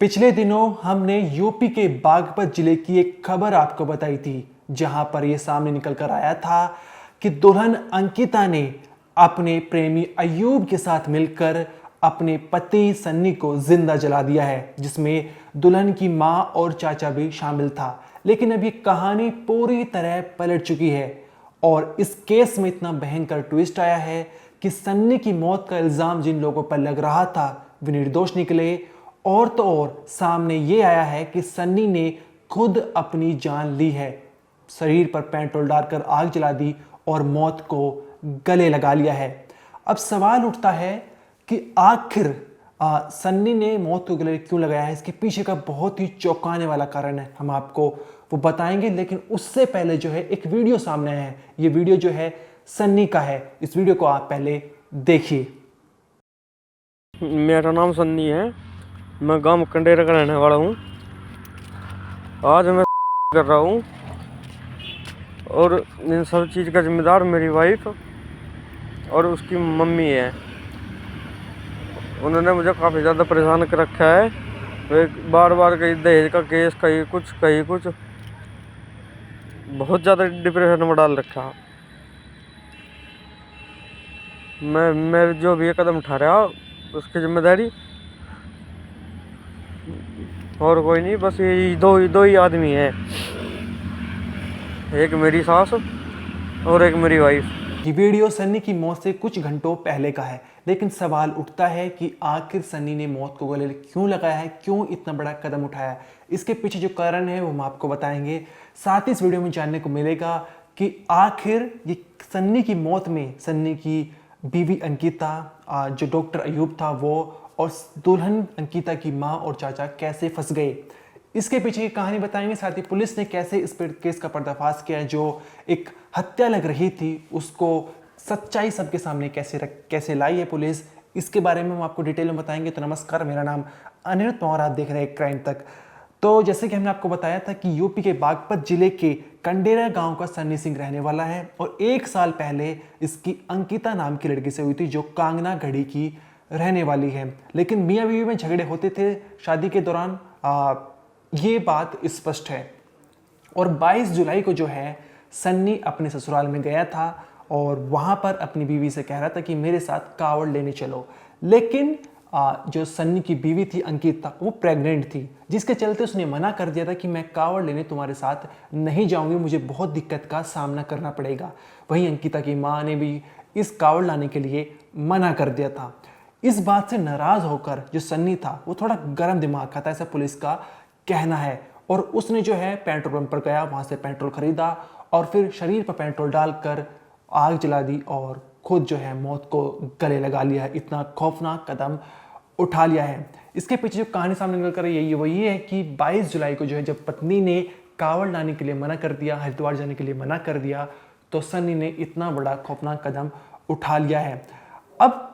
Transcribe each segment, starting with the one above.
पिछले दिनों हमने यूपी के बागपत जिले की एक खबर आपको बताई थी, जहां पर यह सामने निकल कर आया था कि दुल्हन अंकिता ने अपने प्रेमी अयूब के साथ मिलकर अपने पति सन्नी को जिंदा जला दिया है, जिसमें दुल्हन की मां और चाचा भी शामिल था। लेकिन अब ये कहानी पूरी तरह पलट चुकी है और इस केस में इतना भयंकर ट्विस्ट आया है कि सन्नी की मौत का इल्जाम जिन लोगों पर लग रहा था वे निर्दोष निकले। और तो और सामने ये आया है कि सन्नी ने खुद अपनी जान ली है, शरीर पर पेट्रोल डालकर आग जला दी और मौत को गले लगा लिया है। अब सवाल उठता है कि आखिर सन्नी ने मौत को गले क्यों लगाया है। इसके पीछे का बहुत ही चौंकाने वाला कारण है, हम आपको वो बताएंगे। लेकिन उससे पहले जो है एक वीडियो सामने आया है। ये वीडियो जो है सन्नी का है। इस वीडियो को आप पहले देखिए। मेरा नाम सन्नी है, मैं गांव कंडेरा का रहने वाला हूँ। आज मैं कर रहा हूँ और इन सब चीज़ का जिम्मेदार मेरी वाइफ और उसकी मम्मी है। उन्होंने मुझे काफ़ी ज़्यादा परेशान कर रखा है। वे बार बार कहीं दहेज का केस, कहीं कुछ बहुत ज़्यादा डिप्रेशन में डाल रखा। मैं जो भी ये कदम उठा रहा उसकी जिम्मेदारी और कोई नहीं, बस ये दो ही आदमी है, एक मेरी सास और एक मेरी वाइफ। ये वीडियो सन्नी की मौत से कुछ घंटों पहले का है, लेकिन सवाल उठता है कि आखिर सन्नी ने मौत को गले क्यों लगाया है, क्यों इतना बड़ा कदम उठाया है। इसके पीछे जो कारण है वो हम आपको बताएंगे। साथ ही इस वीडियो में जानने को मिलेगा कि आखिर ये सन्नी की मौत में सन्नी की बीवी अंकिता, जो डॉक्टर अयूब था वो, और दुल्हन अंकिता की माँ और चाचा कैसे फंस गए, इसके पीछे की कहानी बताएंगे। साथ ही पुलिस ने कैसे इस केस का पर्दाफाश किया है। जो एक हत्या लग रही थी उसको सच्चाई सबके सामने कैसे लाई है पुलिस, इसके बारे में हम आपको डिटेल में बताएंगे। तो नमस्कार, मेरा नाम अनिरुद्ध पवार, आप देख रहे हैं क्राइम तक। तो जैसे कि हमने आपको बताया था कि यूपी के बागपत जिले के कंडेरा गांव का सन्नी सिंह रहने वाला है और 1 साल पहले इसकी अंकिता नाम की लड़की से हुई थी, जो कांगना गढ़ी की रहने वाली है। लेकिन मियाँ बीवी में झगड़े होते थे शादी के दौरान, ये बात स्पष्ट है। और 22 जुलाई को जो है सन्नी अपने ससुराल में गया था और वहाँ पर अपनी बीवी से कह रहा था कि मेरे साथ कावड़ लेने चलो। लेकिन जो सन्नी की बीवी थी अंकिता, वो प्रेग्नेंट थी, जिसके चलते उसने मना कर दिया था कि मैं कावड़ लेने तुम्हारे साथ नहीं जाऊंगी, मुझे बहुत दिक्कत का सामना करना पड़ेगा। वहीं अंकिता की माँ ने भी इस कावड़ लाने के लिए मना कर दिया था। इस बात से नाराज होकर जो सन्नी था वो थोड़ा गर्म दिमाग का था, ऐसा पुलिस का कहना है। और उसने जो है पेट्रोल पंप पर गया, वहां से पेट्रोल खरीदा और फिर शरीर पर पेट्रोल डालकर आग जला दी और खुद जो है मौत को गले लगा लिया है। इतना खौफनाक कदम उठा लिया है। इसके पीछे जो कहानी सामने निकल कर यही वही है कि 22 जुलाई को जो है जब पत्नी ने कावड़ लाने के लिए मना कर दिया, हरिद्वार जाने के लिए मना कर दिया, तो सन्नी ने इतना बड़ा खौफनाक कदम उठा लिया है। अब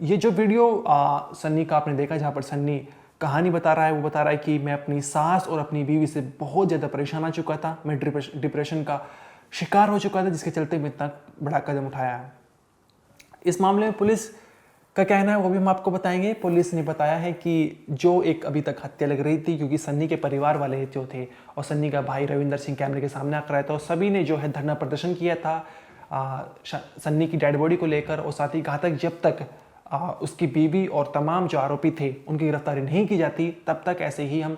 ये जो वीडियो सन्नी का आपने देखा, जहाँ पर सन्नी कहानी बता रहा है, वो बता रहा है कि मैं अपनी सास और अपनी बीवी से बहुत ज़्यादा परेशान आ चुका था, मैं डिप्रेशन का शिकार हो चुका था, जिसके चलते मैं इतना बड़ा कदम उठाया है। इस मामले में पुलिस का कहना है वो भी हम आपको बताएंगे। पुलिस ने बताया है कि जो एक अभी तक हत्या लग रही थी, क्योंकि सन्नी के परिवार वाले जो थे और सन्नी का भाई रविंदर सिंह कैमरे के सामने आकर आया था और सभी ने जो है धरना प्रदर्शन किया था सन्नी की डेड बॉडी को लेकर। और साथ ही कहा था जब तक उसकी बीवी और तमाम जो आरोपी थे उनकी गिरफ्तारी नहीं की जाती, तब तक ऐसे ही हम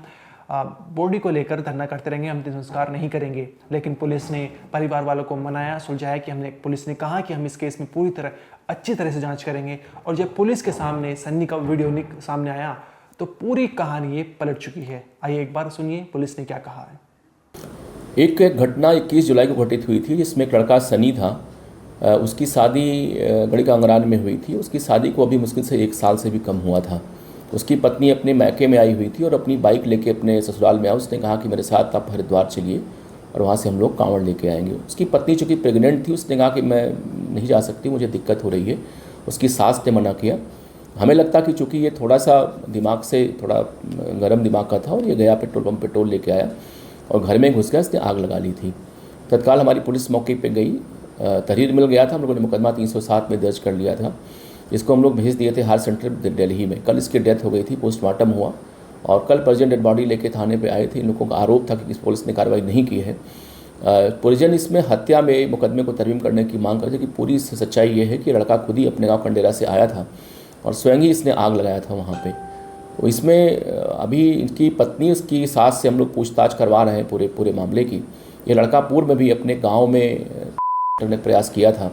बॉडी को लेकर धरना करते रहेंगे, हम अंतिम संस्कार नहीं करेंगे। लेकिन पुलिस ने परिवार वालों को मनाया, सुलझाया कि पुलिस ने कहा कि हम इस केस में पूरी तरह अच्छी तरह से जांच करेंगे। और जब पुलिस के सामने सन्नी का वीडियो सामने आया तो पूरी कहानी ये पलट चुकी है। आइए एक बार सुनिए पुलिस ने क्या कहा है। एक घटना 21 जुलाई को घटित हुई थी, जिसमें एक लड़का सनी था। उसकी शादी गढ़ी कांगरान में हुई थी। उसकी शादी को अभी मुश्किल से 1 साल से भी कम हुआ था। उसकी पत्नी अपने मैके में आई हुई थी और अपनी बाइक लेके अपने ससुराल में आई। उसने कहा कि मेरे साथ आप हरिद्वार चलिए और वहाँ से हम लोग कांवड़ लेके आएंगे। उसकी पत्नी चूँकि प्रेग्नेंट थी, उसने कहा कि मैं नहीं जा सकती, मुझे दिक्कत हो रही है। उसकी सास ने मना किया। हमें लगता कि चूँकि ये थोड़ा सा दिमाग से थोड़ा गर्म दिमाग का था और ये गया पेट्रोल पंप पेट्रोल लेके आया और घर में घुस गया, इसने आग लगा ली थी। तत्काल हमारी पुलिस मौके पर गई, तहरीर मिल गया था। हम लोगों ने मुकदमा 307 में दर्ज कर लिया था। इसको हम लोग भेज दिए थे हार्ट सेंटर दिल्ली में। कल इसकी डेथ हो गई थी, पोस्टमार्टम हुआ और कल परिजन डेड बॉडी लेके थाने पे आए थे। इन लोगों का आरोप था कि पुलिस ने कार्रवाई नहीं की है। परिजन इसमें हत्या में मुकदमे को तरमीम करने की मांग करते कि पूरी सच्चाई ये है कि लड़का खुद ही अपने गांव कंडेरा से आया था और स्वयं ही इसने आग लगाया था वहाँ पे। तो इसमें अभी इनकी पत्नी, उसकी सास से हम लोग पूछताछ करवा रहे हैं पूरे मामले की। ये लड़का पूर्व में भी अपने गाँव में करने का प्रयास किया था,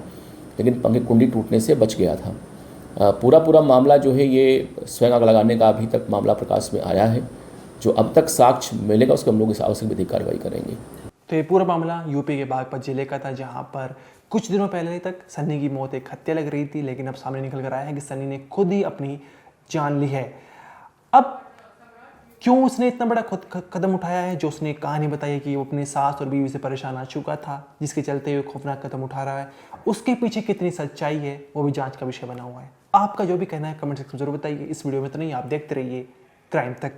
लेकिन पंखे कुंडी टूटने से बच गया था। पूरा मामला जो है ये स्वयं आग लगाने का अभी तक मामला प्रकाश में आया है। जो अब तक साक्ष्य मिलेगा उसको हम लोग इस आवश्यक विधिक कार्रवाई करेंगे। तो ये पूरा मामला यूपी के बागपत जिले का था, जहां पर कुछ दिनों पहले तक सन्नी की मौत एक हत्या लग रही थी, लेकिन अब सामने निकल कर आया है कि सन्नी ने खुद ही अपनी जान ली है। अब क्यों उसने इतना बड़ा खुद कदम उठाया है, जो उसने कहानी बताई कि वो अपनी सास और बीवी से परेशान आ चुका था, जिसके चलते हुए खौफनाक कदम उठा रहा है, उसके पीछे कितनी सच्चाई है वो भी जांच का विषय बना हुआ है। आपका जो भी कहना है कमेंट सेक्शन में जरूर बताइए। इस वीडियो में तो नहीं, आप देखते रहिए क्राइम तक।